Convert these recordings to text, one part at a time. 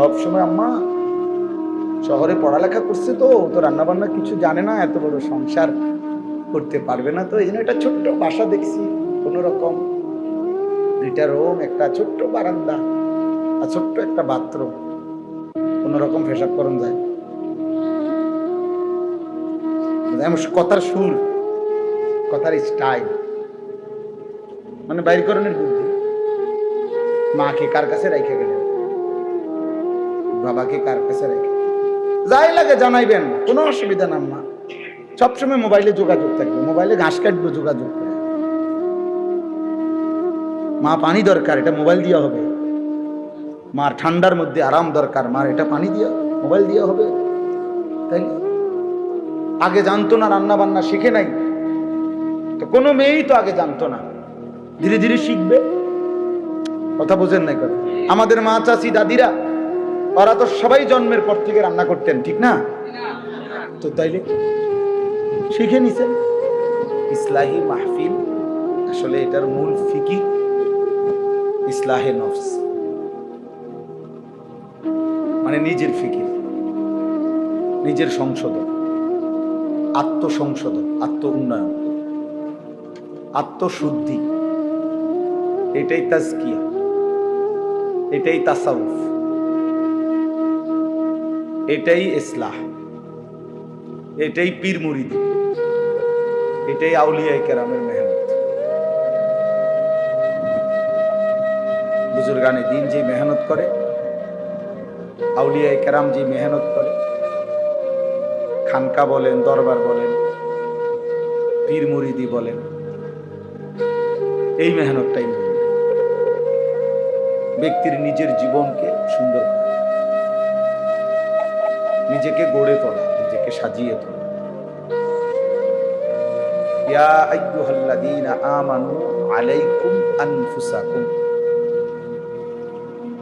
সবসময় আম্মা শহরে পড়ালেখা করছে, তো রান্না বান্না কিছু জানে না, এত বড় সংসার করতে পারবে না, তো এই জন্য একটা ছোট্ট বাসা দেখছি, কোন রকম 2টা রুম, একটা ছোট্ট বারান্দা আর ছোট্ট একটা বাথরুম, কোন রকম পেশাব করন যায়। কথার সুর, কথার স্টাইল, মানে বাইরকরণের বুদ্ধি। মাকে কার কাছে রেখে গেলেন, বাবাকে কার কাছে রেখে, যাই লাগে জানাইবেন, কোনো অসুবিধা না। মা সবসময় মোবাইলে যোগাযোগ থাকবে, মোবাইলে ঘাস কাটবে যোগাযোগ করে। মা পানি দরকার, এটা মোবাইল দিয়া হবে। মার ঠান্ডার মধ্যে আরাম দরকার, মার এটা পানি দিয়া মোবাইল দিয়া হবে। তাই আগে জানতো না, রান্না বান্না শিখে নাই, তো কোনো মেয়েই তো আগে জানতো না, ধীরে ধীরে শিখবে। কথা বোঝেন নাই কথা? আমাদের মা, চাচি, দাদিরা, ওরা তো সবাই জন্মের পর থেকে রান্না করতেন, ঠিক না? তো তাইলে শিখে নিছেন। ইসলাহি মাহফিল আসলে এটার মূল ফিকির ইসলাহে নফস, মানে নিজের ফিকির, নিজের সংশোধন, আত্মসংশোধন, আত্ম উন্নয়ন, আত্মশুদ্ধি। এটাই তাজকিয়া, এটাই তাসাউফ, এটাই ইসলাহ, এটাই পীর মুরিদি, এটাই আউলিয়া কেরামের মেহনত। বুজুর্গানে দিন যে মেহনত করে, আউলিয়া কেরাম যে মেহনত করে, খানকা বলেন, দরবার বলেন, পীর মুরিদি বলেন, এই মেহনতটাই ব্যক্তির নিজের জীবনকে সুন্দর করা, নিজেকে গড়ে তোলা, নিজেকে সাজিয়ে তোলা। ইয়া আইয়ুহাল্লাযীনা আমানু আলাইকুম আনফুসাকুম,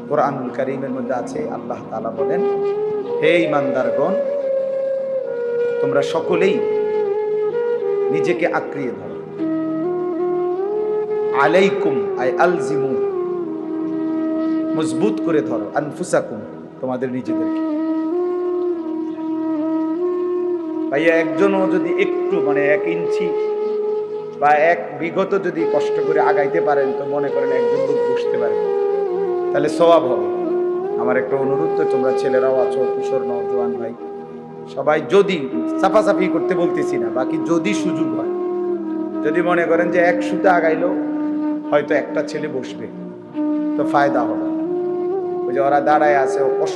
কোরআনুল কারীমের মধ্যে আছে, আল্লাহ তাআলা বলেন, হে ঈমানদারগণ, তোমরা সকলেই নিজেকে আঁকড়িয়ে ধরো। আলাইকুম আই আলজিমু, মজবুত করে ধরো, আনফুসাকুম, তোমাদের নিজেদেরকে। ভাইয়া একজনও যদি একটু, মানে 1 ইঞ্চি বা 1 বিঘত যদি কষ্ট করে আগাইতে পারেন, তো মনে করেন একজন লোক বসতে পারেন, তাহলে সওয়াব হবে। আমার একটা অনুরোধ, তো তোমরা ছেলেরাও আছো, কিশোর নওজোয়ান ভাই, সবাই যদি সাফাসাফি করতে বলতেছি না, বাকি যদি সুযোগ হয়, যদি মনে করেন যে 1 সুতা আগাইলো হয়তো একটা ছেলে বসবে, তো ফায়দা হবে। ওই যে ওরা দাঁড়ায় আছে,